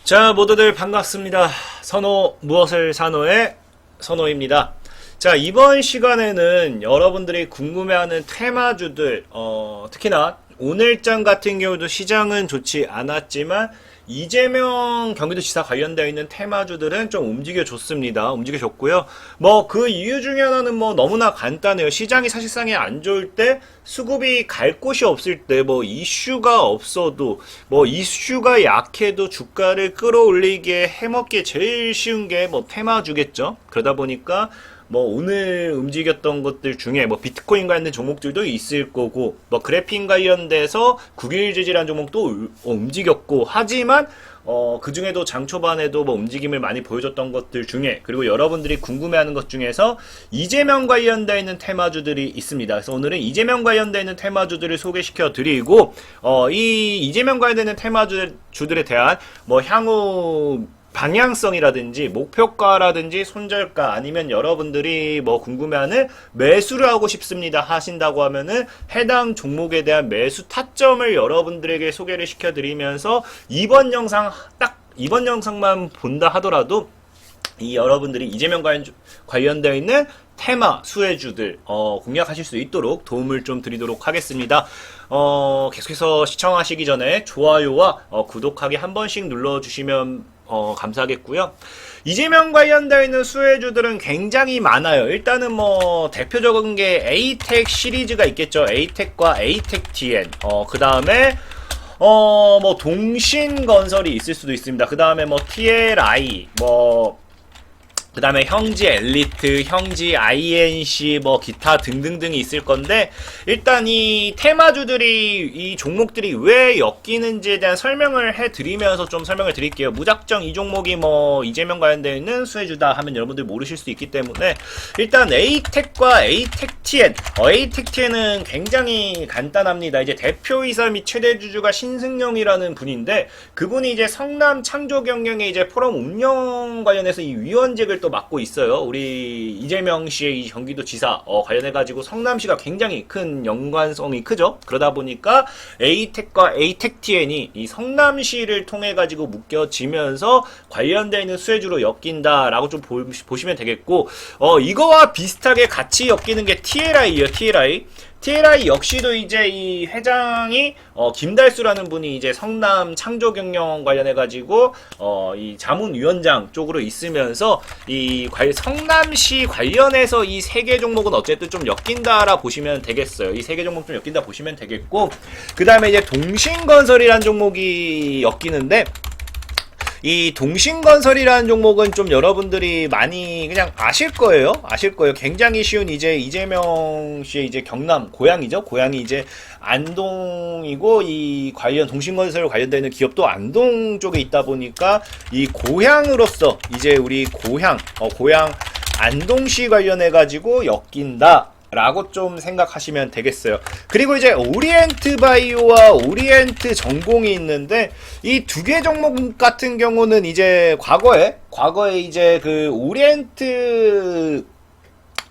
자, 모두들 반갑습니다. 선호 무엇을 산호의 선호입니다. 자, 이번 시간에는 여러분들이 궁금해하는 테마주들, 특히나 오늘장 같은 경우도 시장은 좋지 않았지만 이재명 경기도지사 관련되어 있는 테마주들은 좀 움직여줬습니다. 움직여줬고요. 그 이유 중에 하나는 너무나 간단해요. 시장이 사실상에 안 좋을 때, 수급이 갈 곳이 없을 때, 이슈가 없어도, 이슈가 약해도 주가를 끌어올리기에 해먹기에 제일 쉬운 게 테마주겠죠. 그러다 보니까 오늘 움직였던 것들 중에 비트코인 관련된 종목들도 있을 거고, 그래핀 관련돼서 국일지지라는 종목도 움직였고, 하지만 그 중에도 장 초반에도 움직임을 많이 보여줬던 것들 중에, 그리고 여러분들이 궁금해하는 것 중에서 이재명 관련되어 있는 테마주들이 있습니다. 그래서 오늘은 이재명 관련되어 있는 테마주들을 소개시켜 드리고, 이 이재명 관련되는 테마주들에 대한 향후 방향성이라든지 목표가라든지 손절가, 아니면 여러분들이 궁금해하는 매수를 하고 싶습니다 하신다고 하면은 해당 종목에 대한 매수 타점을 여러분들에게 소개를 시켜드리면서 이번 영상만 본다 하더라도 이 여러분들이 이재명 관련되어 있는 테마 수혜주들 공략하실 수 있도록 도움을 좀 드리도록 하겠습니다. 계속해서 시청하시기 전에 좋아요와 구독하기 한 번씩 눌러주시면 감사하겠고요. 이재명 관련되어 있는 수혜주들은 굉장히 많아요. 일단은 대표적인 게 에이텍 시리즈가 있겠죠. 에이텍과 에이텍 TN. 그 다음에 동신건설이 있을 수도 있습니다. 그 다음에 TLI, 그 다음에 형지 엘리트, 형지 INC, 기타 등등등이 있을 건데, 일단 이 테마주들이, 이 종목들이 왜 엮이는지에 대한 설명을 해드리면서 좀 설명을 드릴게요. 무작정 이 종목이 이재명 관련되어 있는 수혜주다 하면 여러분들 모르실 수 있기 때문에, 일단 에이텍과 에이텍 TN, 에이텍 TN은 굉장히 간단합니다. 이제 대표이사 및 최대주주가 신승용이라는 분인데, 그분이 이제 성남 창조경영의 이제 포럼 운영 관련해서 이 위원직을 또 맡고 있어요. 우리 이재명 씨의 이 경기도지사 관련해가지고 성남시가 굉장히 큰 연관성이 크죠. 그러다 보니까 에이텍과 에이텍 TN이 이 성남시를 통해가지고 묶여지면서 관련되어 있는 수혜주로 엮인다라고 좀 보시면 되겠고, 이거와 비슷하게 같이 엮이는 게 TLI예요. TLI 역시도 이제 이 회장이 김달수라는 분이 이제 성남 창조경영 관련해가지고 이 자문위원장 쪽으로 있으면서 이 성남시 관련해서 이 세 개 종목은 어쨌든 좀 엮인다라 보시면 되겠어요. 이 세 개 종목 좀 엮인다 보시면 되겠고, 그 다음에 이제 동신건설이라는 종목이 엮이는데, 이 동신건설이라는 종목은 좀 여러분들이 많이 그냥 아실 거예요. 굉장히 쉬운 이제 이재명 씨의 이제 경남 고향이죠. 고향이 이제 안동이고, 이 동신건설 관련되는 기업도 안동 쪽에 있다 보니까 이 고향으로서 이제 우리 고향 안동시 관련해가지고 엮인다 라고 좀 생각하시면 되겠어요. 그리고 이제 오리엔트 바이오와 오리엔트 전공이 있는데, 이 두 개 종목 같은 경우는 이제 과거에 이제 그 오리엔트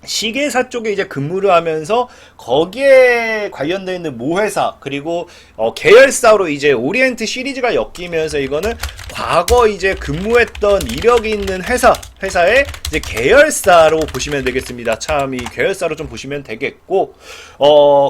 시계사 쪽에 이제 근무를 하면서 거기에 관련되어 있는 모회사, 그리고 계열사로 이제 오리엔트 시리즈가 엮이면서 이거는 과거 이제 근무했던 이력이 있는 회사의 이제 계열사로 보시면 되겠습니다. 참 이 계열사로 좀 보시면 되겠고,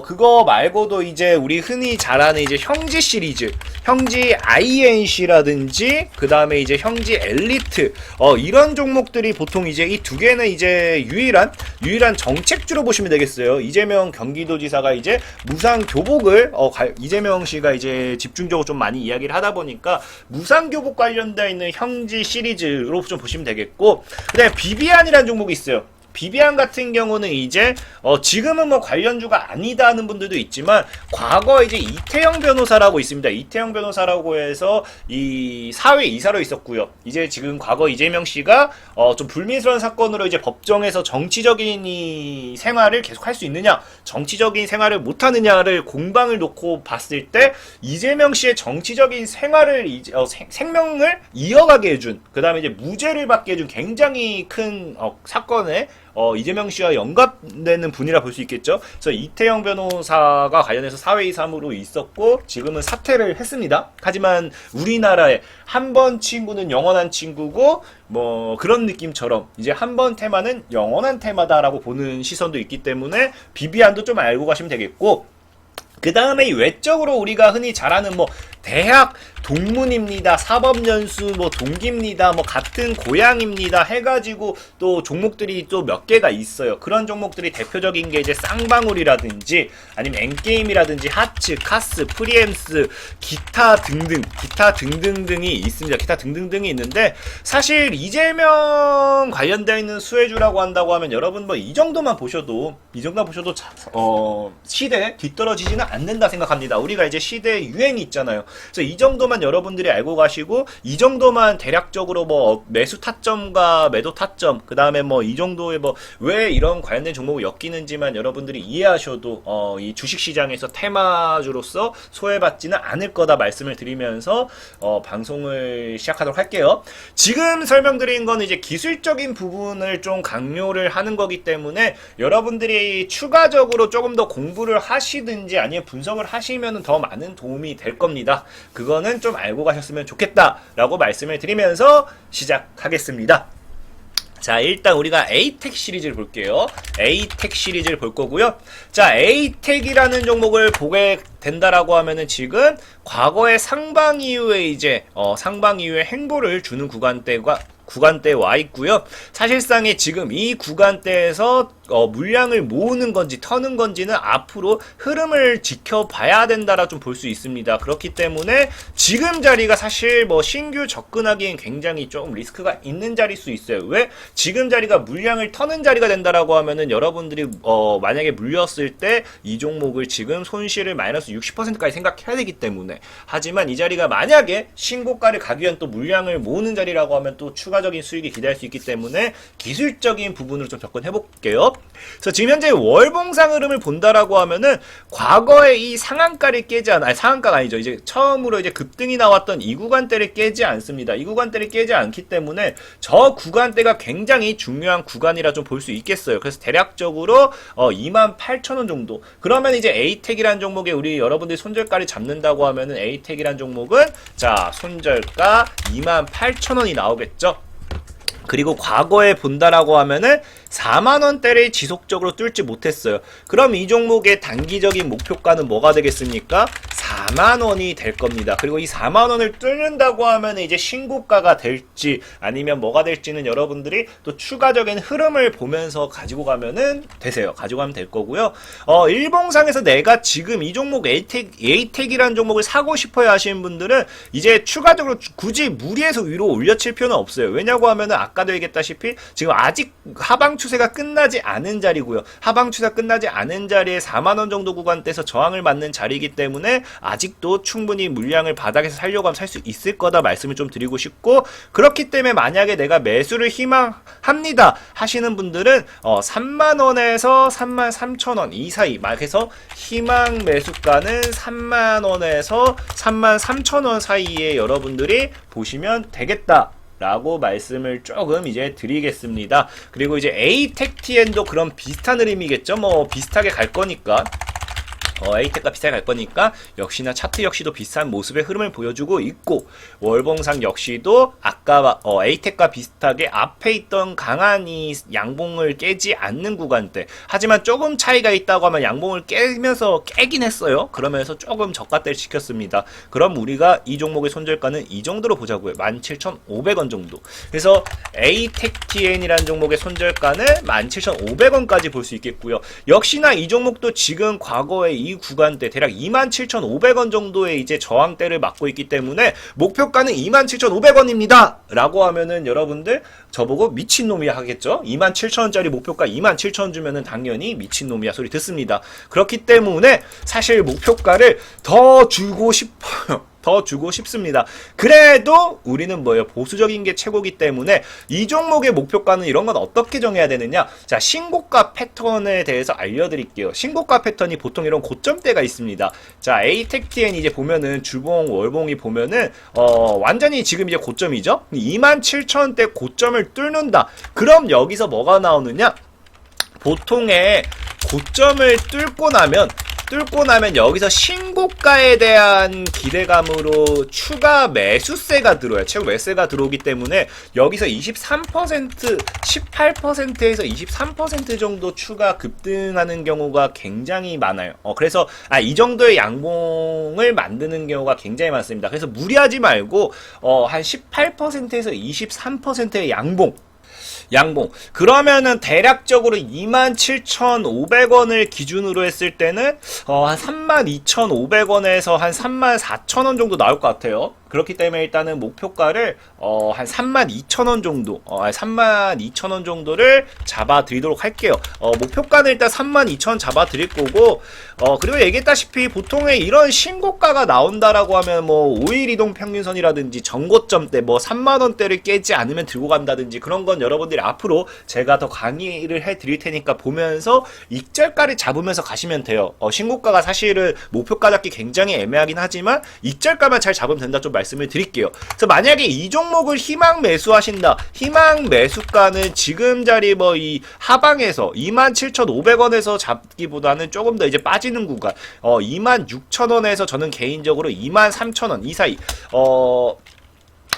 그거 말고도 이제 우리 흔히 잘 아는 이제 형지 시리즈, 형지 INC라든지 그 다음에 이제 형지 엘리트, 이런 종목들이 보통 이제 이 두 개는 이제 유일한 정책주로 보시면 되겠어요. 이재명 경기도지사가 이제 무상교복을 이재명 씨가 이제 집중적으로 좀 많이 이야기를 하다 보니까 무상교복 관련되어 있는 형지 시리즈로 좀 보시면 되겠고, 그 다음에 비비안이라는 종목이 있어요. 비비안 같은 경우는 이제 지금은 관련주가 아니다 하는 분들도 있지만, 과거 이제 이태영 변호사라고 있습니다. 이태영 변호사라고 해서 이 사회 이사로 있었고요. 이제 지금 과거 이재명 씨가 좀 불미스러운 사건으로 이제 법정에서 정치적인 이 생활을 계속 할 수 있느냐, 정치적인 생활을 못 하느냐를 공방을 놓고 봤을 때 이재명 씨의 정치적인 생활을 생명을 이어가게 해준, 그 다음에 이제 무죄를 받게 해준 굉장히 큰 사건에 이재명 씨와 연관되는 분이라 볼 수 있겠죠. 그래서 이태영 변호사가 관련해서 사회 이사무로 있었고 지금은 사퇴를 했습니다. 하지만 우리나라의 한 번 친구는 영원한 친구고 뭐 그런 느낌처럼 이제 한 번 테마는 영원한 테마다라고 보는 시선도 있기 때문에 비비안도 좀 알고 가시면 되겠고, 그 다음에 외적으로 우리가 흔히 잘 아는 뭐 대학 동문입니다, 사법연수 뭐 동기입니다, 뭐 같은 고향입니다 해가지고 또 종목들이 또 몇 개가 있어요. 그런 종목들이 대표적인 게 이제 쌍방울이라든지 아니면 엔게임이라든지 하츠, 카스, 프리엠스, 기타 등등등이 있습니다. 기타 등등등이 있는데, 사실 이재명 관련되어 있는 수혜주라고 한다고 하면 여러분 뭐 이 정도만 보셔도 시대에 뒤떨어지지는 않는다 생각합니다. 우리가 이제 시대의 유행이 있잖아요. 그래서 이 정도만 여러분들이 알고 가시고, 이 정도만 대략적으로 뭐 매수 타점과 매도 타점, 그 다음에 뭐 이 정도의 뭐 왜 이런 관련된 종목을 엮이는지만 여러분들이 이해하셔도 이 주식시장에서 테마주로서 소외받지는 않을 거다 말씀을 드리면서 방송을 시작하도록 할게요. 지금 설명드린 건 이제 기술적인 부분을 좀 강요를 하는 거기 때문에 여러분들이 추가적으로 조금 더 공부를 하시든지 아니면 분석을 하시면 더 많은 도움이 될 겁니다. 그거는 좀 알고 가셨으면 좋겠다라고 말씀을 드리면서 시작하겠습니다. 자, 일단 우리가 에이텍 시리즈를 볼게요. 에이텍 시리즈를 볼 거고요. 자, 에이텍이라는 종목을 보게 된다라고 하면은 지금 과거의 상방 이후에 이제 상방 이후에 행보를 주는 구간대에 와 있고요. 사실상에 지금 이 구간대에서 물량을 모으는 건지 터는 건지는 앞으로 흐름을 지켜봐야 된다라 좀 볼 수 있습니다. 그렇기 때문에 지금 자리가 사실 뭐 신규 접근하기엔 굉장히 좀 리스크가 있는 자리일 수 있어요. 왜? 지금 자리가 물량을 터는 자리가 된다라고 하면은 여러분들이 만약에 물렸을 때 이 종목을 지금 손실을 마이너스 60%까지 생각해야 되기 때문에, 하지만 이 자리가 만약에 신고가를 가기 위한 또 물량을 모으는 자리라고 하면 또 추가적인 수익이 기대할 수 있기 때문에 기술적인 부분으로 좀 접근해 볼게요. 그래서 지금 현재 월봉상 흐름을 본다라고 하면은 과거에 이 상한가를 깨지 않아, 상한가가 아니죠. 이제 처음으로 이제 급등이 나왔던 이 구간대를 깨지 않습니다. 이 구간대를 깨지 않기 때문에 저 구간대가 굉장히 중요한 구간이라 좀 볼 수 있겠어요. 그래서 대략적으로 28,000원 정도. 그러면 이제 에이텍이라는 종목에 우리 여러분들이 손절가를 잡는다고 하면은 에이텍이라는 종목은 자, 손절가 28,000원이 나오겠죠. 그리고 과거에 본다라고 하면은 4만원대를 지속적으로 뚫지 못했어요. 그럼 이 종목의 단기적인 목표가는 뭐가 되겠습니까? 4만원이 될 겁니다. 그리고 이 4만원을 뚫는다고 하면 이제 신고가가 될지 아니면 뭐가 될지는 여러분들이 또 추가적인 흐름을 보면서 가지고 가면은 되세요. 가지고 가면 될 거고요. 일봉상에서 내가 지금 이 종목 에이텍이라는 종목을 사고 싶어야 하시는 분들은 이제 추가적으로 굳이 무리해서 위로 올려칠 필요는 없어요. 왜냐고 하면은 아까도 얘기했다시피 지금 아직 하방 추세가 끝나지 않은 자리고요. 하방 추세가 끝나지 않은 자리에 4만원 정도 구간대에서 저항을 맞는 자리이기 때문에 아직도 충분히 물량을 바닥에서 살려고 하면 살 수 있을 거다 말씀을 좀 드리고 싶고, 그렇기 때문에 만약에 내가 매수를 희망합니다 하시는 분들은 3만원에서 33,000원 이 사이, 그래서 희망 매수가는 3만원에서 33,000원 사이에 여러분들이 보시면 되겠다 라고 말씀을 조금 이제 드리겠습니다. 그리고 이제 에이텍TN도 그런 비슷한 흐름이겠죠. 뭐 비슷하게 갈 거니까 에이텍과 비슷하게 갈 거니까 역시나 차트 역시도 비슷한 모습의 흐름을 보여주고 있고, 월봉상 역시도 아까 에이텍과 비슷하게 앞에 있던 강한 이 양봉을 깨지 않는 구간대, 하지만 조금 차이가 있다고 하면 양봉을 깨면서 깨긴 했어요. 그러면서 조금 저가대를 지켰습니다. 그럼 우리가 이 종목의 손절가는 이 정도로 보자고요. 17,500원 정도. 그래서 에이텍TN이라는 종목의 손절가는 17,500원까지 볼 수 있겠고요. 역시나 이 종목도 지금 과거에 이 구간대 대략 27,500원 정도의 이제 저항대를 맞고 있기 때문에 목표가는 27,500원입니다 라고 하면은 여러분들 저보고 미친놈이야 하겠죠. 27,000원짜리 목표가 27,000원 주면은 당연히 미친놈이야 소리 듣습니다. 그렇기 때문에 사실 목표가를 더 주고 싶어요. 더 주고 싶습니다. 그래도 우리는 뭐예요? 보수적인 게 최고기 때문에 이 종목의 목표가는 이런 건 어떻게 정해야 되느냐? 자, 신고가 패턴에 대해서 알려드릴게요. 신고가 패턴이 보통 이런 고점대가 있습니다. 자, 에이텍TN 이제 보면은 주봉, 월봉이 보면은 완전히 지금 이제 고점이죠? 27,000원대 고점을 뚫는다. 그럼 여기서 뭐가 나오느냐? 보통의 고점을 뚫고 나면 여기서 신고가에 대한 기대감으로 추가 매수세가 들어와요. 최고 매수세가 들어오기 때문에 여기서 23%, 18%에서 23% 정도 추가 급등하는 경우가 굉장히 많아요. 그래서 이 정도의 양봉을 만드는 경우가 굉장히 많습니다. 그래서 무리하지 말고 한 18%에서 23%의 양봉 그러면은 대략적으로 27,500원을 기준으로 했을 때는 한 32,500원에서 한 34,000원 정도 나올 것 같아요. 그렇기 때문에 일단은 목표가를 한 32,000원 정도 32,000원 정도를 잡아 드리도록 할게요. 목표가는 일단 32,000원 잡아 드릴 거고, 그리고 얘기했다시피 보통의 이런 신고가가 나온다라고 하면 뭐 5일 이동 평균선이라든지 전고점 때 뭐 3만원대를 깨지 않으면 들고 간다든지 그런 건 여러분들이 앞으로 제가 더 강의를 해 드릴 테니까 보면서 익절가를 잡으면서 가시면 돼요. 신고가가 사실은 목표가 잡기 굉장히 애매하긴 하지만 익절가만 잘 잡으면 된다 좀 말씀을 드릴게요. 그래서 만약에 이 종목을 희망 매수하신다. 희망 매수가는 지금 자리 뭐 이 하방에서 27,500원에서 잡기보다는 조금 더 이제 빠지는 구간 26,000원에서 저는 개인적으로 23,000원 이 사이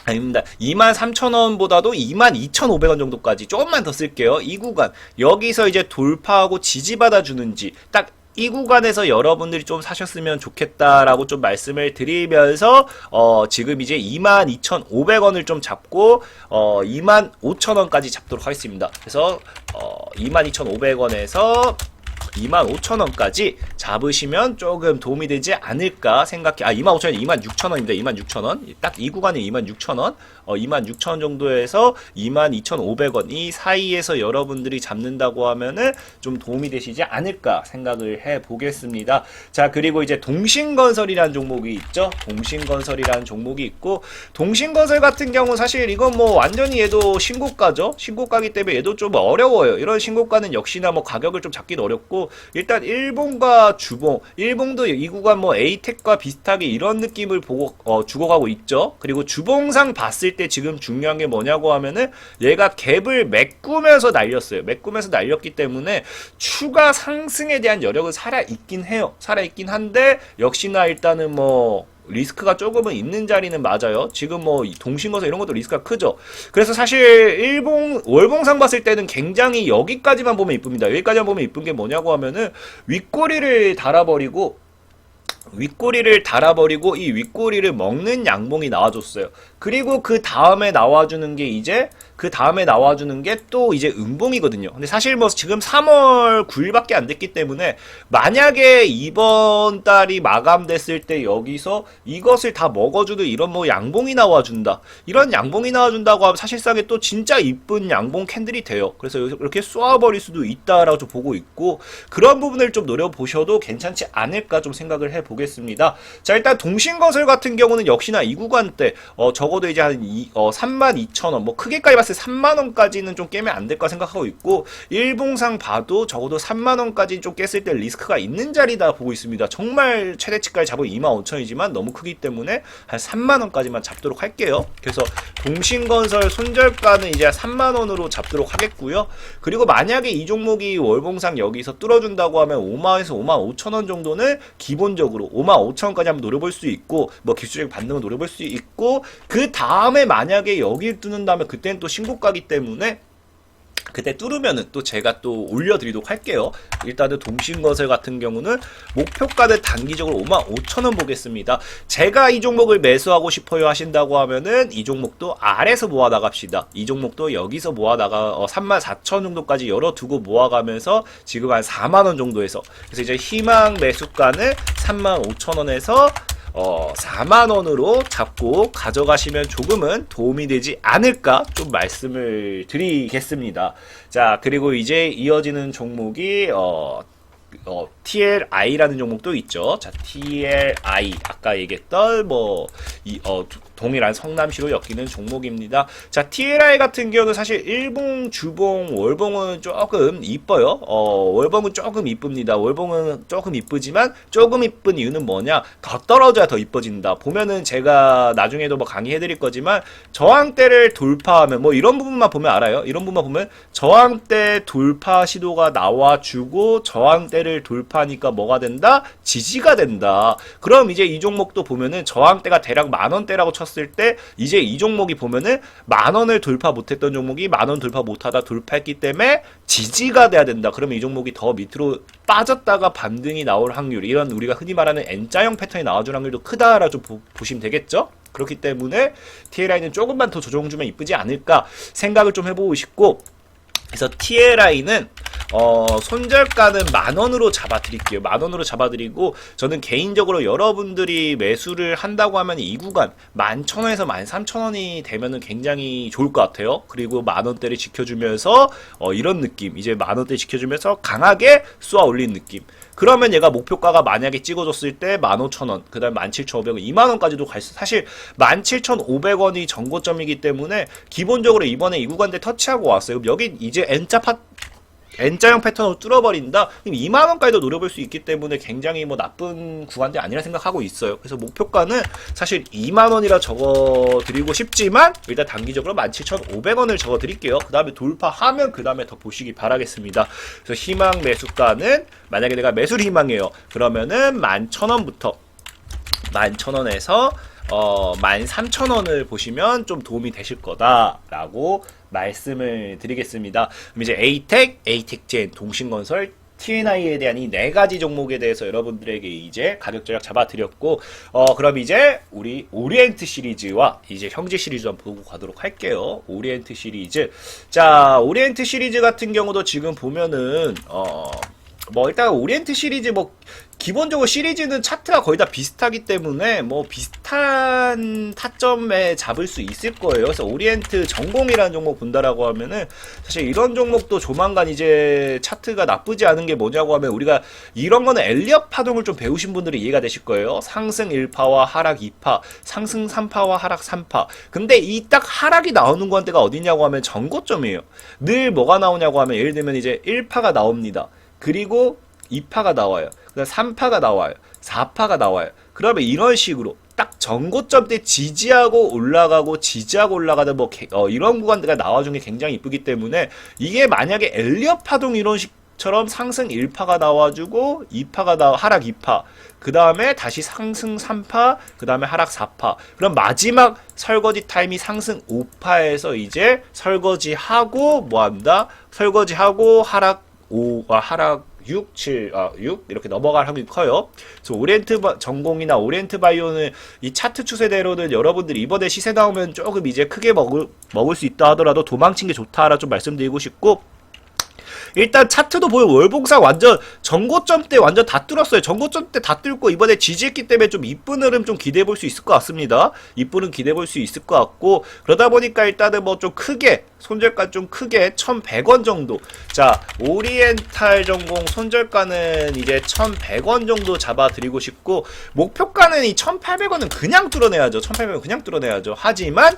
아닙니다. 23,000원보다도 22,500원 정도까지 조금만 더 쓸게요. 이 구간 여기서 이제 돌파하고 지지받아 주는지 딱 이 구간에서 여러분들이 좀 사셨으면 좋겠다라고 좀 말씀을 드리면서 지금 이제 22,500원을 좀 잡고 25,000원까지 잡도록 하겠습니다. 그래서 22,500원에서 25,000원까지 잡으시면 조금 도움이 되지 않을까 생각해. 25,000원, 26,000원입니다. 26,000원. 딱 이 구간에 26,000원. 26,000원 정도에서 22,500원 이 사이에서 여러분들이 잡는다고 하면은 좀 도움이 되시지 않을까 생각을 해 보겠습니다. 자, 그리고 이제 동신건설이라는 종목이 있죠. 동신건설이라는 종목이 있고, 동신건설 같은 경우 사실 이건 뭐 완전히 얘도 신고가죠. 신고가기 때문에 얘도 좀 어려워요. 이런 신고가는 역시나 뭐 가격을 좀 잡기도 어렵고, 일단 일봉과 주봉, 일봉도 이 구간 뭐 에이텍과 비슷하게 이런 느낌을 보고 죽어가고 있죠. 그리고 주봉상 봤을 때 지금 중요한 게 뭐냐고 하면은 얘가 갭을 메꾸면서 날렸어요. 메꾸면서 날렸기 때문에 추가 상승에 대한 여력은 살아있긴 해요. 살아있긴 한데 역시나 일단은 뭐 리스크가 조금은 있는 자리는 맞아요. 지금 뭐 동신거서 이런 것도 리스크가 크죠. 그래서 사실 일봉 월봉상 봤을 때는 굉장히 여기까지만 보면 이쁩니다. 여기까지만 보면 이쁜 게 뭐냐고 하면은 윗꼬리를 달아버리고 이 윗꼬리를 먹는 양봉이 나와줬어요. 그리고 그 다음에 나와주는 게 또 이제 음봉이거든요. 근데 사실 뭐 지금 3월 9일밖에 안 됐기 때문에 만약에 이번 달이 마감됐을 때 여기서 이것을 다 먹어주는 이런 뭐 양봉이 나와준다. 이런 양봉이 나와준다고 하면 사실상에 또 진짜 이쁜 양봉 캔들이 돼요. 그래서 이렇게 쏘아버릴 수도 있다라고 좀 보고 있고, 그런 부분을 좀 노려보셔도 괜찮지 않을까 좀 생각을 해보겠습니다. 자, 일단 동신건설 같은 경우는 역시나 이 구간대 적어도 이제 한 32,000원 뭐 크게까지 봤을 때 3만원까지는 좀 깨면 안 될까 생각하고 있고, 일봉상 봐도 적어도 3만원까지 좀 깼을 때 리스크가 있는 자리다 보고 있습니다. 정말 최대치까지 잡으면 25,000원이지만 너무 크기 때문에 한 3만원까지만 잡도록 할게요. 그래서 동신건설 손절가는 이제 3만원으로 잡도록 하겠고요. 그리고 만약에 이 종목이 월봉상 여기서 뚫어준다고 하면 5만원에서 55,000원 정도는 기본적으로 55,000원까지 한번 노려볼 수 있고, 뭐 기술적 반등을 노려볼 수 있고, 그 다음에 만약에 여기를 뚫는다면 그때는 또 신고가기 때문에 그때 뚫으면은 또 제가 또 올려드리도록 할게요. 일단은 동신건설 같은 경우는 목표가는 단기적으로 55,000원 보겠습니다. 제가 이 종목을 매수하고 싶어요 하신다고 하면은 이 종목도 아래서 모아 나갑시다. 이 종목도 여기서 모아 나가 34,000원 정도까지 열어두고 모아가면서 지금 한 4만원 정도에서, 그래서 이제 희망 매수가는 35,000원에서 4만원으로 잡고 가져가시면 조금은 도움이 되지 않을까 좀 말씀을 드리겠습니다. 자, 그리고 이제 이어지는 종목이 TLI라는 종목도 있죠. 자, TLI 아까 얘기했던 동일한 성남시로 엮이는 종목입니다. 자, TLI 같은 경우는 사실 일봉, 주봉, 월봉은 조금 이뻐요. 월봉은 조금 이쁩니다. 월봉은 조금 이쁘지만 조금 이쁜 이유는 뭐냐? 더 떨어져야 더 이뻐진다. 보면은 제가 나중에도 뭐 강의해드릴 거지만 저항대를 돌파하면 뭐 이런 부분만 보면 알아요. 이런 부분만 보면 저항대 돌파 시도가 나와주고 저항대를 돌파하니까 뭐가 된다? 지지가 된다. 그럼 이제 이 종목도 보면은 저항대가 대략 10,000원대라고 쳤을 때 이제 이 종목이 보면은 10,000원을 돌파 못했던 종목이 10,000원 돌파 못하다 돌파했기 때문에 지지가 돼야 된다. 그러면 이 종목이 더 밑으로 빠졌다가 반등이 나올 확률, 이런 우리가 흔히 말하는 N자형 패턴이 나와줄 확률도 크다라 좀 보시면 되겠죠? 그렇기 때문에 TLI는 조금만 더 조정 주면 이쁘지 않을까 생각을 좀 해보고 싶고, 그래서 TLI는 손절가는 10,000원으로 잡아드릴게요. 10,000원으로 잡아드리고, 저는 개인적으로 여러분들이 매수를 한다고 하면 이 구간 11,000원에서 13,000원이 되면은 굉장히 좋을 것 같아요. 그리고 10,000원대를 지켜주면서 이런 느낌, 이제 10,000원대 지켜주면서 강하게 쏘아 올린 느낌. 그러면 얘가 목표가가 만약에 찍어줬을 때 15,000원, 그 다음 17,500원, 20,000원까지도 갈 수, 사실 17,500원이 전고점이기 때문에 기본적으로 이번에 이 구간대 터치하고 왔어요. 그럼 여기 이제 N자형 패턴으로 뚫어버린다? 그럼 20,000원까지도 노려볼 수 있기 때문에 굉장히 뭐 나쁜 구간대 아니라 생각하고 있어요. 그래서 목표가는 사실 20,000원이라 적어드리고 싶지만 일단 단기적으로 17,500원을 적어드릴게요. 그 다음에 돌파하면 그 다음에 더 보시기 바라겠습니다. 그래서 희망 매수가는 만약에 내가 매수를 희망해요. 그러면은 11,000원부터 11,000원에서 13,000원을 보시면 좀 도움이 되실 거다라고 말씀을 드리겠습니다. 그럼 이제 에이텍, 에이텍젠, 동신건설, TNI에 대한 이 4가지 종목에 대해서 여러분들에게 이제 가격 전략 잡아드렸고, 그럼 이제 우리 오리엔트 시리즈와 이제 형제 시리즈 한번 보고 가도록 할게요. 오리엔트 시리즈. 자, 오리엔트 시리즈 같은 경우도 지금 보면은, 뭐 일단 오리엔트 시리즈 뭐 기본적으로 시리즈는 차트가 거의 다 비슷하기 때문에 뭐 비슷한 타점에 잡을 수 있을 거예요. 그래서 오리엔트 전공이라는 종목 본다라고 하면은 사실 이런 종목도 조만간 이제 차트가 나쁘지 않은 게 뭐냐고 하면, 우리가 이런 거는 엘리엇 파동을 좀 배우신 분들이 이해가 되실 거예요. 상승 1파와 하락 2파, 상승 3파와 하락 3파. 근데 이 딱 하락이 나오는 건데가 어디냐고 하면 전고점이에요. 늘 뭐가 나오냐고 하면 예를 들면 이제 1파가 나옵니다. 그리고 2파가 나와요. 그다음 3파가 나와요. 4파가 나와요. 그러면 이런 식으로 딱 전고점 때 지지하고 올라가고 지지하고 올라가다 뭐 이런 구간들이 나와준 게 굉장히 이쁘기 때문에, 이게 만약에 엘리엇 파동 이런 식처럼 상승 1파가 나와주고 2파가 하락 2파, 그 다음에 다시 상승 3파, 그 다음에 하락 4파. 그럼 마지막 설거지 타임이 상승 5파에서 이제 설거지하고 뭐한다? 설거지하고 하락 6, 7, 6 이렇게 넘어갈 확률이 커요. 그래서 오리엔트 전공이나 오리엔트 바이오는 이 차트 추세대로는 여러분들이 이번에 시세 나오면 조금 이제 크게 먹을 수 있다 하더라도 도망친 게 좋다라 좀 말씀드리고 싶고, 일단 차트도 보여 월봉상 완전 전고점 때 완전 다 뚫었어요. 전고점 때 다 뚫고 이번에 지지했기 때문에 좀 이쁜 흐름 좀 기대해 볼 수 있을 것 같습니다. 이쁜 흐름 기대해 볼 수 있을 것 같고, 그러다 보니까 일단은 뭐 좀 크게 손절가 좀 크게 1,100원 정도. 자, 오리엔탈 전공 손절가는 이제 1,100원 정도 잡아드리고 싶고, 목표가는 이 1,800원은 그냥 뚫어내야죠. 1,800원 그냥 뚫어내야죠. 하지만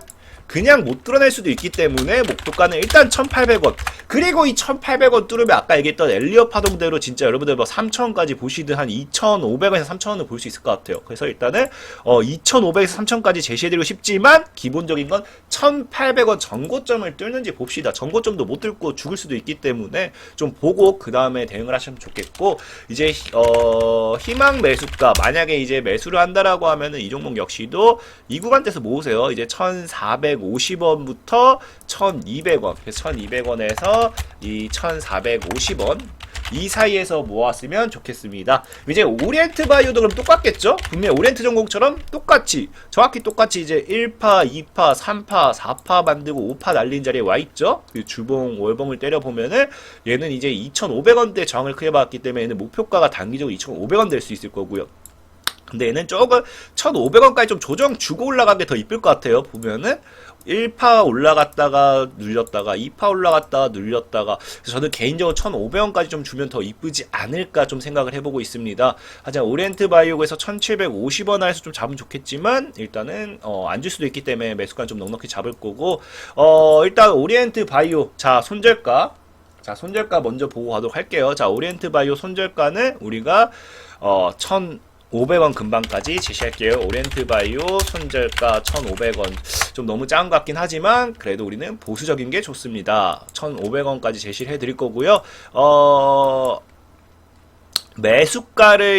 그냥 못 뚫어낼 수도 있기 때문에 목표가는 일단 1,800원. 그리고 이 1,800원 뚫으면 아까 얘기했던 엘리엇 파동대로 진짜 여러분들 뭐 3,000원까지 보시든 한 2,500원에서 3,000원을 볼 수 있을 것 같아요. 그래서 일단은 2,500에서 3,000원까지 제시해드리고 싶지만, 기본적인 건 1,800원 전고점을 뚫는지 봅시다. 전고점도 못 뚫고 죽을 수도 있기 때문에 좀 보고 그 다음에 대응을 하시면 좋겠고, 이제 희망 매수가, 만약에 이제 매수를 한다라고 하면은 이 종목 역시도 이 구간대에서 모으세요. 이제 1,450원부터 1,200원, 그래서 1,200원에서 이 1,450원 이 사이에서 모았으면 좋겠습니다. 이제 오리엔트 바이오도 그럼 똑같겠죠? 분명히 오리엔트 전공처럼 똑같이, 정확히 똑같이 이제 1파, 2파, 3파, 4파 만들고 5파 날린 자리에 와있죠? 주봉, 월봉을 때려보면은 얘는 이제 2,500원대 저항을 크게 받았기 때문에 얘는 목표가가 단기적으로 2,500원 될 수 있을 거고요. 근데 얘는 조금 1,500원까지 좀 조정 주고 올라간 게 더 이쁠 것 같아요. 보면은 1파 올라갔다가 눌렸다가 2파 올라갔다가 눌렸다가, 그래서 저는 개인적으로 1,500원까지 좀 주면 더 이쁘지 않을까 좀 생각을 해보고 있습니다. 하지만 오리엔트 바이오에서 1,750원 안에서 좀 잡으면 좋겠지만 일단은 안 줄 수도 있기 때문에 매수가 좀 넉넉히 잡을 거고, 일단 오리엔트 바이오, 자 손절가, 자 손절가 먼저 보고 가도록 할게요. 자 오리엔트 바이오 손절가는 우리가 1,500원 근방까지 제시할게요. 오리엔트 바이오 손절가 1,500원. 좀 너무 작은 것 같긴 하지만 그래도 우리는 보수적인 게 좋습니다. 1,500원까지 제시를 해드릴 거고요. 매수가를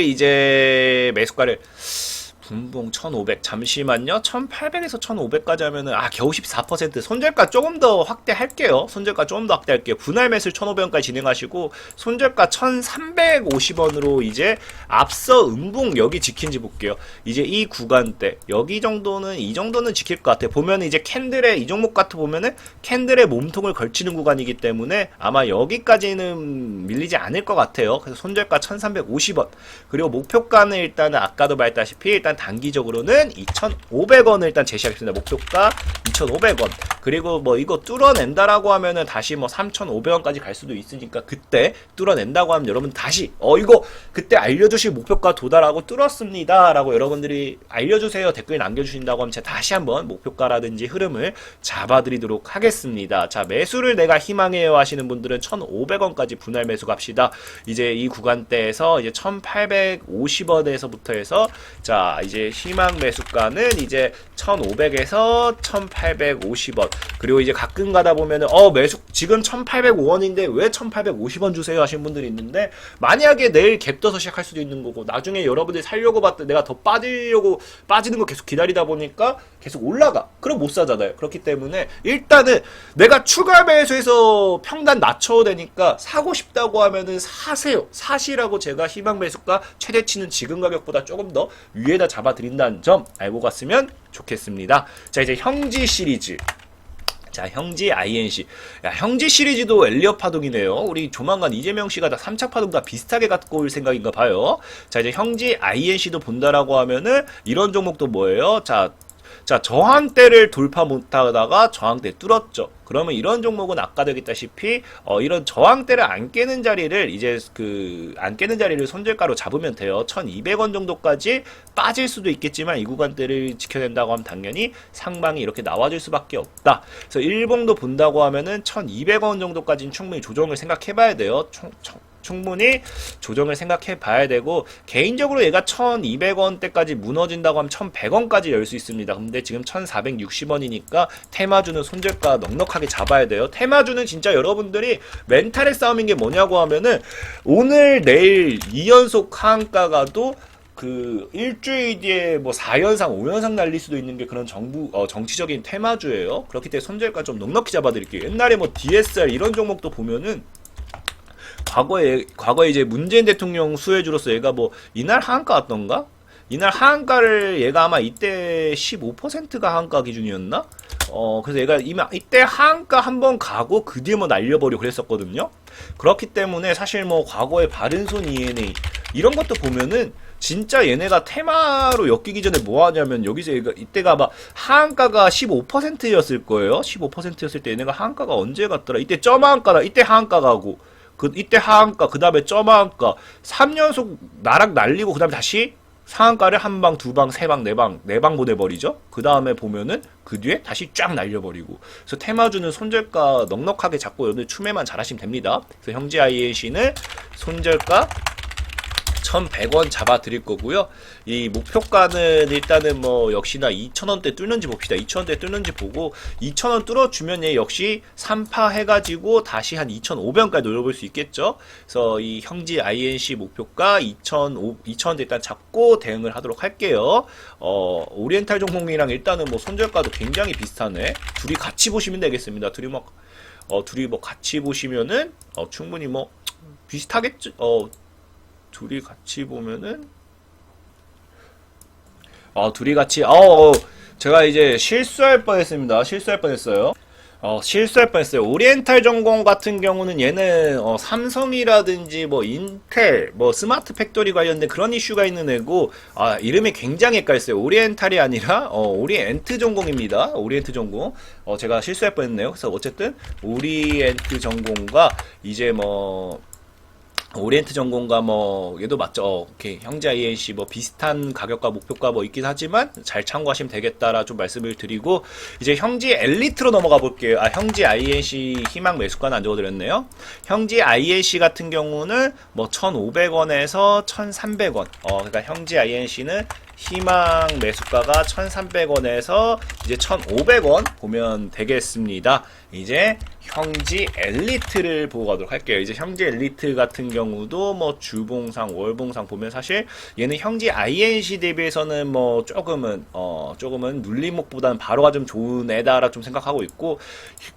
분봉 1,500, 잠시만요. 1,800에서 1,500까지 하면은 겨우 14%. 손절가 조금 더 확대할게요. 손절가 조금 더 확대할게요. 분할 매수 1,500원까지 진행하시고 손절가 1,350원으로 이제 앞서 음봉 여기 지킨지 볼게요. 이제 이 구간대 여기 정도는, 이 정도는 지킬 것 같아요. 보면은 이제 캔들의 이 종목 같은 보면은 캔들의 몸통을 걸치는 구간이기 때문에 아마 여기까지는 밀리지 않을 것 같아요. 그래서 손절가 1,350원. 그리고 목표가는 일단은 아까도 말했다시피 일단 단기적으로는 2,500원을 일단 제시하겠습니다. 목표가 2,500원. 그리고 뭐 이거 뚫어낸다라고 하면은 다시 뭐 3,500원까지 갈 수도 있으니까, 그때 뚫어낸다고 하면 여러분 다시 이거 그때 알려주실 목표가 도달하고 뚫었습니다 라고 여러분들이 알려주세요, 댓글 남겨주신다고 하면 제가 다시 한번 목표가라든지 흐름을 잡아드리도록 하겠습니다. 자 매수를 내가 희망해요 하시는 분들은 1,500원까지 분할 매수 갑시다. 이제 이 구간대에서 이제 1,850원에서부터 해서 자 이제 희망 매수가는 이제 1,500에서 1,850원. 그리고 이제 가끔 가다 보면은 매수 지금 1,805원인데 왜 1,850원 주세요 하시는 분들이 있는데, 만약에 내일 갭 떠서 시작할 수도 있는 거고, 나중에 여러분들이 살려고 봤더니 내가 더 빠지는 거 계속 기다리다 보니까 계속 올라가. 그럼 못 사잖아요. 그렇기 때문에 일단은 내가 추가 매수해서 평단 낮춰도 되니까 사고 싶다고 하면은 사세요. 사시라고 제가 희망 매수가 최대치는 지금 가격보다 조금 더 위에다 잡아드린다는 점 알고 갔으면 좋겠습니다. 자 이제 형지 시리즈. 자 형지 INC. 야 형지 시리즈도 엘리엇 파동이네요. 우리 조만간 이재명 씨가 다 3차 파동 다 비슷하게 갖고 올 생각인가 봐요. 자 이제 형지 INC도 본다라고 하면은 이런 종목도 뭐예요? 자 저항대를 돌파 못하다가 저항대 뚫었죠. 그러면 이런 종목은 아까도 얘기했다시피 이런 저항대를 안 깨는 자리를 이제 안 깨는 자리를 손절가로 잡으면 돼요. 1,200원 정도까지 빠질 수도 있겠지만 이 구간대를 지켜낸다고 하면 당연히 상방이 이렇게 나와줄 수밖에 없다. 그래서 일봉도 본다고 하면은 1,200원 정도까지는 충분히 조정을 생각해봐야 돼요. 충분히 조정을 생각해 봐야 되고, 개인적으로 얘가 1,200원대까지 무너진다고 하면 1,100원까지 열 수 있습니다. 근데 지금 1,460원이니까 테마주는 손절가 넉넉하게 잡아야 돼요. 테마주는 진짜 여러분들이 멘탈의 싸움인 게 뭐냐고 하면은, 오늘 내일 2연속 하한가 가도 일주일 뒤에 뭐 4연상, 5연상 날릴 수도 있는 게 그런 정치적인 테마주예요. 그렇기 때문에 손절가 좀 넉넉히 잡아드릴게요. 옛날에 뭐 DSR 이런 종목도 보면은 과거에 이제 문재인 대통령 수혜주로서 얘가 뭐 이날 하한가 왔던가? 이날 하한가를 얘가 아마 이때 15%가 하한가 기준이었나? 그래서 얘가 이때 하한가 한번 가고 그 뒤에 뭐 날려버리고 그랬었거든요. 그렇기 때문에 사실 뭐 과거에 바른손 ENA 이런 것도 보면은 진짜 얘네가 테마로 엮이기 전에 뭐 하냐면, 여기서 얘가 이때가 아마 하한가가 15%였을 거예요. 15%였을 때 얘네가 하한가가 언제 갔더라? 이때 점하한가다. 이때 하한가 가고 이때 하한가, 그 다음에 점하한가 3연속 나락 날리고 그 다음에 다시 상한가를 한 방, 두 방, 세 방, 네 방 보내버리죠. 그 다음에 보면은 그 뒤에 다시 쫙 날려버리고. 그래서 테마주는 손절가 넉넉하게 잡고 오늘 추매만 잘하시면 됩니다. 그래서 형제 INC는 손절가 1,100원 잡아 드릴 거고요. 이 목표가는 일단은 뭐 역시나 2,000원대 뚫는지 봅시다. 2,000원대 뚫는지 보고 2,000원 뚫어주면 얘 역시 3파 해가지고 다시 한 2,500원까지 노려볼 수 있겠죠. 그래서 이 형지 INC 목표가 2,000원대 일단 잡고 대응을 하도록 할게요. 오리엔탈 종목이랑 일단은 뭐 손절가도 굉장히 비슷하네. 둘이 같이 보시면 되겠습니다. 둘이 뭐 같이 보시면은 충분히 뭐 비슷하겠죠. 둘이 같이 보면은 둘이 같이 제가 이제 실수할 뻔했습니다. 실수할 뻔했어요. 실수할 뻔했어요. 오리엔탈 전공 같은 경우는 얘는 삼성이라든지 뭐 인텔, 뭐 스마트 팩토리 관련된 그런 이슈가 있는 애고, 이름이 굉장히 헷갈렸어요. 오리엔탈이 아니라 오리엔트 전공입니다. 오리엔트 전공. 제가 실수할 뻔했네요. 그래서 어쨌든 오리엔트 전공과 이제 뭐 오리엔트 전공과 뭐 얘도 맞죠. 오케이. 형제 INC 뭐 비슷한 가격과 목표가 뭐 있긴 하지만 잘 참고하시면 되겠다라 좀 말씀을 드리고, 이제 형제 엘리트로 넘어가 볼게요. 형제 INC 희망 매수가는 안 적어드렸네요. 형제 INC 같은 경우는 뭐 1,500원에서 1,300원. 그러니까 형제 INC는 희망 매수가가 1,300원에서 이제 1,500원 보면 되겠습니다. 이제 형지 엘리트를 보고 가도록 할게요. 이제 형지 엘리트 같은 경우도 뭐 주봉상, 월봉상 보면 사실 얘는 형지 INC 대비해서는 뭐 조금은 눌림목보다는 바로가 좀 좋은 애다라 좀 생각하고 있고,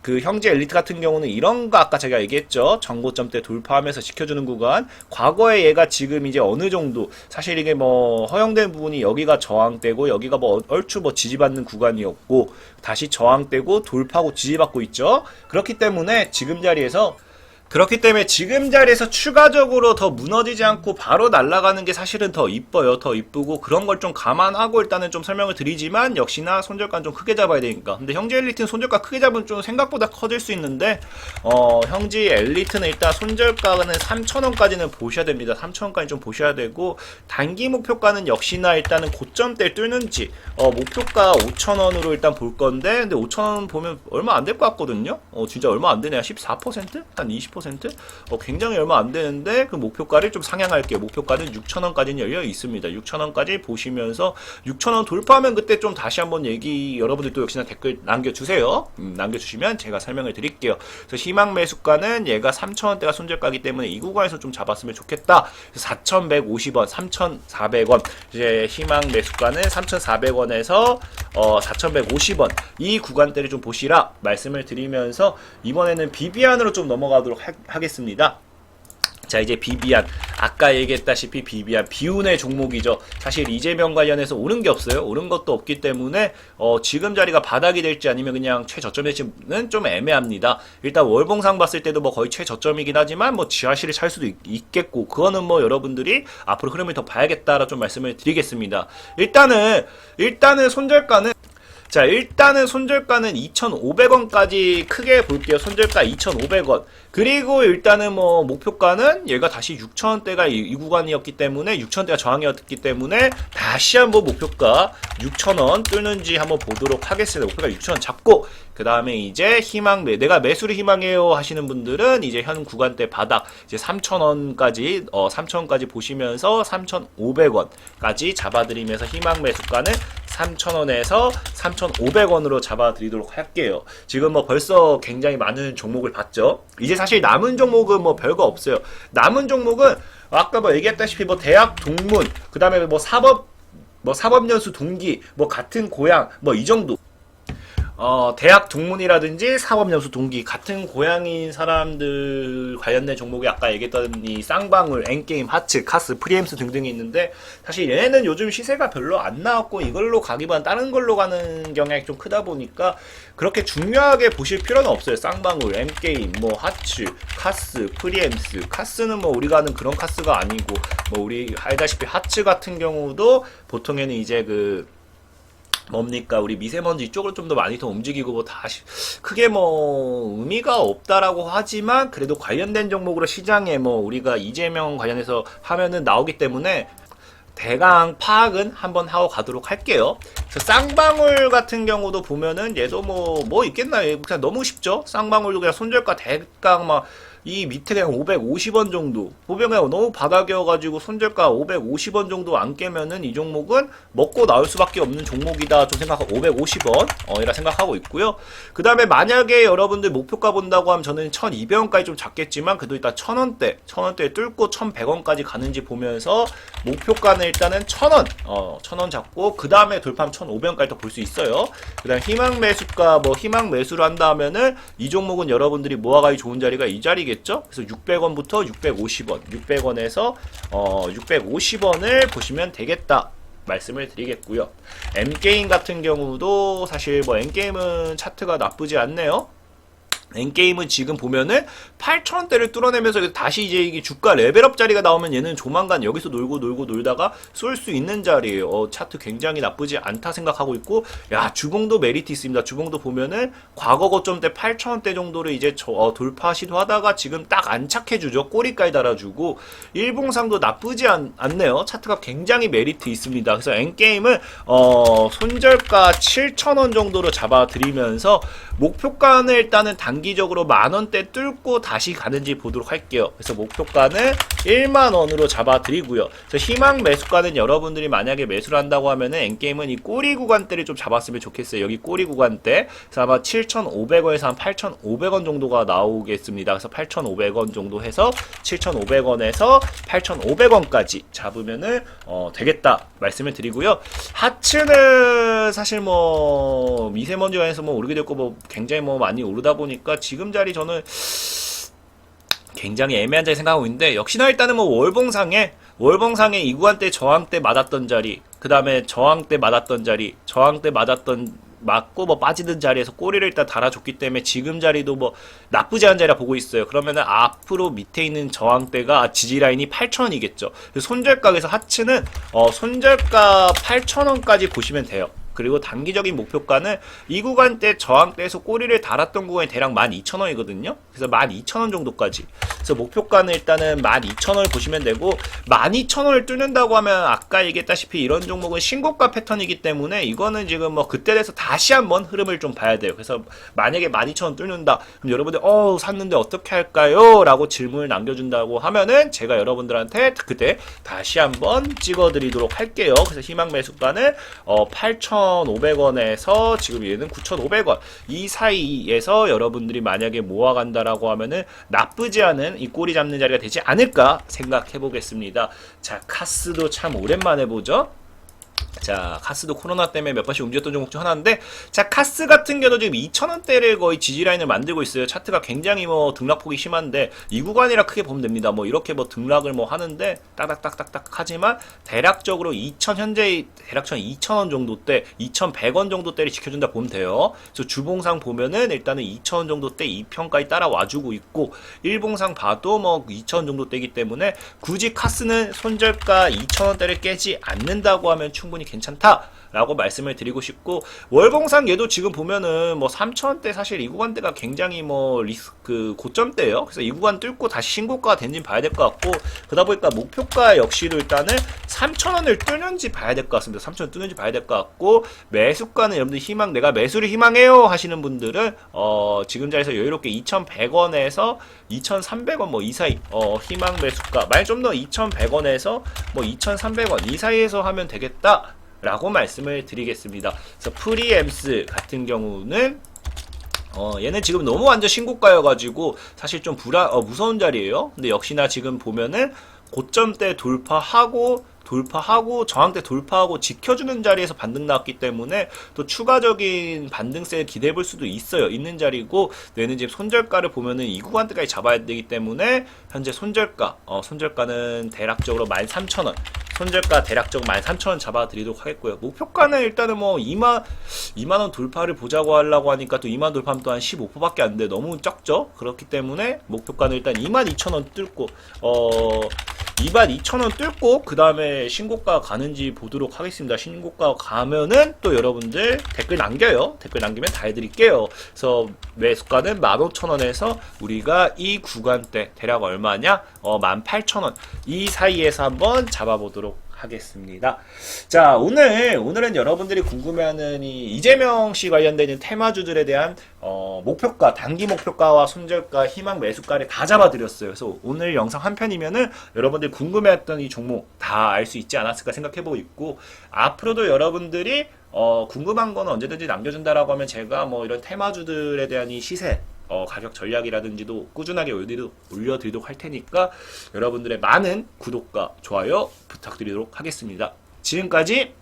그 형지 엘리트 같은 경우는 이런 거 아까 제가 얘기했죠. 정고점대 돌파하면서 지켜주는 구간. 과거에 얘가 지금 이제 어느 정도 사실 이게 뭐 허용된 부분이 여기가 저항되고 여기가 뭐 얼추 뭐 지지받는 구간이었고 다시 저항되고 돌파하고 지지받고 있죠. 그렇기 때문에 지금 자리에서 추가적으로 더 무너지지 않고 바로 날아가는 게 사실은 더 이뻐요. 더 이쁘고 그런 걸 좀 감안하고 일단은 좀 설명을 드리지만, 역시나 손절가는 좀 크게 잡아야 되니까. 근데 형제 엘리트는 손절가 크게 잡으면 좀 생각보다 커질 수 있는데, 형제 엘리트는 일단 손절가는 3,000원까지는 보셔야 됩니다. 3,000원까지 좀 보셔야 되고, 단기 목표가는 역시나 일단은 고점대를 뚫는지, 목표가 5,000원으로 일단 볼 건데, 근데 5,000원 보면 얼마 안 될 것 같거든요? 진짜 얼마 안 되네요. 14%? 한 20%? 굉장히 얼마 안 되는데, 그 목표가를 좀 상향할게요. 목표가는 6,000원까지는 열려 있습니다. 6,000원까지 보시면서 6,000원 돌파하면 그때 좀 다시 한번 여러분들 또 역시나 댓글 남겨주세요. 남겨주시면 제가 설명을 드릴게요. 그래서 희망 매수가는 얘가 3,000원대가 손절가기 때문에 이 구간에서 좀 잡았으면 좋겠다. 4,150원, 3,400원. 이제 희망 매수가는 3,400원에서 4,150원. 이 구간대를 좀 보시라 말씀을 드리면서, 이번에는 비비안으로 좀 넘어가도록 하겠습니다. 자, 이제 비비안, 아까 얘기했다시피 비비안 비운의 종목이죠. 사실 이재명 관련해서 오른 게 없어요. 오른 것도 없기 때문에 지금 자리가 바닥이 될지 아니면 그냥 최저점이 될지는 좀 애매합니다. 일단 월봉상 봤을 때도 뭐 거의 최저점이긴 하지만 뭐 지하실을 찰 수도 있겠고, 그거는 뭐 여러분들이 앞으로 흐름을 더 봐야겠다라 좀 말씀을 드리겠습니다. 일단은 손절가는, 자, 일단은 손절가는 2,500원까지 크게 볼게요. 손절가 2,500원. 그리고 일단은 뭐 목표가는 얘가 다시 6,000원대가 이 구간이었기 때문에, 6,000원대가 저항이었기 때문에 다시 한번 목표가 6,000원 뚫는지 한번 보도록 하겠습니다. 목표가 6,000원 잡고, 그 다음에 이제 내가 매수를 희망해요 하시는 분들은 이제 현 구간대 바닥 이제 3,000원까지 3,000원까지 보시면서 3,500원까지 잡아드리면서 희망 매수가는 3,000원에서 3,500원으로 잡아드리도록 할게요. 지금 뭐 벌써 굉장히 많은 종목을 봤죠. 이제 사실 남은 종목은 뭐 별거 없어요. 남은 종목은 아까 뭐 얘기했다시피 뭐 대학 동문, 그 다음에 뭐 사법연수 동기, 뭐 같은 고향, 뭐 이 정도. 대학 동문이라든지 사법연수 동기, 같은 고향인 사람들 관련된 종목이 아까 얘기했던 이 쌍방울, 엔게임, 하츠, 카스, 프리엠스 등등이 있는데, 사실 얘네는 요즘 시세가 별로 안 나왔고 이걸로 가기보단 다른 걸로 가는 경향이 좀 크다 보니까 그렇게 중요하게 보실 필요는 없어요. 쌍방울, 엔게임, 뭐 하츠, 카스, 프리엠스. 카스는 뭐 우리가 아는 그런 카스가 아니고, 뭐 우리 알다시피 하츠 같은 경우도 보통에는 이제 우리 미세먼지 이쪽으로 좀 더 많이 더 움직이고, 뭐 다시 크게 뭐 의미가 없다라고 하지만 그래도 관련된 종목으로 시장에 뭐 우리가 이재명 관련해서 하면은 나오기 때문에 대강 파악은 한번 하고 가도록 할게요. 그래서 쌍방울 같은 경우도 보면은 얘도 뭐 있겠나요? 그냥 너무 쉽죠? 쌍방울도 그냥 손절가 대강 이 밑에 그냥 550원 정도 보면 그냥 너무 바닥이어가지고 손절가 550원 정도 안 깨면은 이 종목은 먹고 나올 수밖에 없는 종목이다 좀 생각하고 550원 이라 생각하고 있고요. 그 다음에 만약에 여러분들 목표가 본다고 하면 저는 1200원까지 좀 잡겠지만 그래도 일단 1000원대 뚫고 1100원까지 가는지 보면서 목표가는 일단은 1000원 1000원 잡고 그 다음에 돌파하면 1500원까지 더 볼 수 있어요. 그 다음 희망 매수가 희망 매수를 한다 하면은 이 종목은 여러분들이 모아가기 좋은 자리가 이 자리겠죠. 그래서 600원부터 650원, 600원에서 650원을 보시면 되겠다 말씀을 드리겠고요. M게임 같은 경우도 사실 뭐 M게임은 차트가 나쁘지 않네요. 엔게임은 지금 보면은 8,000원대를 뚫어내면서 다시 이제 이게 주가 레벨업 자리가 나오면 얘는 조만간 여기서 놀다가 쏠 수 있는 자리예요. 차트 굉장히 나쁘지 않다 생각하고 있고, 야, 주봉도 메리트 있습니다. 주봉도 보면은 과거 고점대 8,000원대 정도를 이제 돌파 시도하다가 지금 딱 안착해주죠. 꼬리까지 달아주고, 일봉상도 나쁘지 않네요. 차트가 굉장히 메리트 있습니다. 그래서 엔게임은 손절가 7,000원 정도로 잡아드리면서 목표가는 일단은 단기적으로 만원대 뚫고 다시 가는지 보도록 할게요. 그래서 목표가는 1만원으로 잡아드리고요. 그래서 희망 매수가는 여러분들이 만약에 매수를 한다고 하면은 엔게임은 이 꼬리 구간대를 좀 잡았으면 좋겠어요. 여기 꼬리 구간대. 그래서 아마 7,500원에서 한 8,500원 정도가 나오겠습니다. 그래서 8,500원 정도 해서 7,500원에서 8,500원까지 잡으면은 되겠다 말씀을 드리고요. 하츠는 사실 뭐 미세먼지 관해서 뭐 오르게 됐고 뭐 굉장히 뭐 많이 오르다 보니까 지금 자리 저는 굉장히 애매한 자리 생각하고 있는데, 역시나 일단은 뭐 월봉상에 이 구간대 저항대 맞았던 자리, 그 다음에 저항대 맞았던 자리, 맞고 뭐 빠지는 자리에서 꼬리를 일단 달아줬기 때문에 지금 자리도 뭐 나쁘지 않은 자리라 보고 있어요. 그러면은 앞으로 밑에 있는 저항대가 지지라인이 8,000원이겠죠. 손절가에서 하츠는 손절가 8,000원까지 보시면 돼요. 그리고 단기적인 목표가는 이 구간대 저항대에서 꼬리를 달았던 구간이 대략 12,000원이거든요. 그래서 12,000원 정도까지. 그래서 목표가는 일단은 12,000원을 보시면 되고, 12,000원을 뚫는다고 하면 아까 얘기했다시피 이런 종목은 신고가 패턴이기 때문에 이거는 지금 뭐 그때 돼서 다시 한번 흐름을 좀 봐야 돼요. 그래서 만약에 12,000원 뚫는다. 그럼 여러분들 샀는데 어떻게 할까요? 라고 질문을 남겨준다고 하면은 제가 여러분들한테 그때 다시 한번 찍어드리도록 할게요. 그래서 희망 매수가는 8,500원에서 지금 얘는 9,500원 이 사이에서 여러분들이 만약에 모아간다라고 하면은 나쁘지 않은 이 꼬리 잡는 자리가 되지 않을까 생각해 보겠습니다. 자, 카스도 참 오랜만에 보죠. 자, 카스도 코로나 때문에 몇 번씩 움직였던 종목 중 하나인데, 자, 카스 같은 경우도 지금 2,000원대를 거의 지지라인을 만들고 있어요. 차트가 굉장히 뭐 등락폭이 심한데 이 구간이라 크게 보면 됩니다. 뭐 이렇게 뭐 등락을 뭐 하는데 따닥따닥따닥 하지만 대략적으로 현재 대략적으로 2,000원 정도대, 2,100원 정도대를 지켜준다 보면 돼요. 그래서 주봉상 보면은 일단은 2,000원 정도대 2편까지 따라와주고 있고, 일봉상 봐도 뭐 2,000원 정도대이기 때문에 굳이 카스는 손절가 2,000원대를 깨지 않는다고 하면 충분히 괜찮다라고 말씀을 드리고 싶고, 월봉상 얘도 지금 보면은 뭐 3,000원대 사실 이 구간대가 굉장히 뭐 고점대예요. 그래서 이 구간 뚫고 다시 신고가가 된지 봐야 될 것 같고, 그러다 보니까 목표가 역시도 일단은 3,000원을 뚫는지 봐야 될 것 같습니다. 3,000원 뚫는지 봐야 될 것 같고, 매수가는 여러분들 내가 매수를 희망해요 하시는 분들은 지금 자리에서 여유롭게 2,100원에서 2,300원 뭐 이 사이 희망 매수가, 만약 좀 더 2,100원에서 뭐 2,300원 이 사이에서 하면 되겠다 라고 말씀을 드리겠습니다. 그래서 프리엠스 같은 경우는 얘는 지금 너무 완전 신고가여가지고 사실 좀 무서운 자리예요. 근데 역시나 지금 보면은 고점대 돌파하고 저항대 돌파하고 지켜주는 자리에서 반등 나왔기 때문에 또 추가적인 반등세를 기대해 볼 수도 있는 자리고, 얘는 지금 손절가를 보면은 이 구간대까지 잡아야 되기 때문에 현재 손절가는 대략적으로 13,000원, 손절가 대략적으로 13,000원 잡아드리도록 하겠고요. 목표가는 일단은 뭐 2만원 돌파를 보자고 하려고 하니까 또 2만 돌파하면 또 한 15%밖에 안 돼. 너무 적죠? 그렇기 때문에 목표가는 일단 22,000원 뚫고 22,000원 뚫고 그 다음에 신고가 가는지 보도록 하겠습니다. 신고가 가면은 또 여러분들 댓글 남겨요. 댓글 남기면 다 해드릴게요. 그래서 매수가는 15,000원에서 우리가 이 구간대 대략 얼마냐? 18,000원 이 사이에서 한번 잡아보도록 하겠습니다. 자, 오늘은 여러분들이 궁금해하는 이 이재명 씨 관련되는 테마주들에 대한 목표가, 단기 목표가와 손절가, 희망 매수가를 다 잡아드렸어요. 그래서 오늘 영상 한 편이면은 여러분들이 궁금해했던 이 종목 다 알 수 있지 않았을까 생각해보고 있고, 앞으로도 여러분들이 궁금한 거는 언제든지 남겨준다라고 하면 제가 뭐 이런 테마주들에 대한 이 시세, 가격 전략이라든지도 꾸준하게 올려드리도록 할 테니까 여러분들의 많은 구독과 좋아요 부탁드리도록 하겠습니다. 지금까지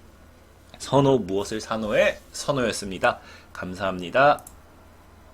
선호 무엇을 산호의 선호였습니다. 감사합니다.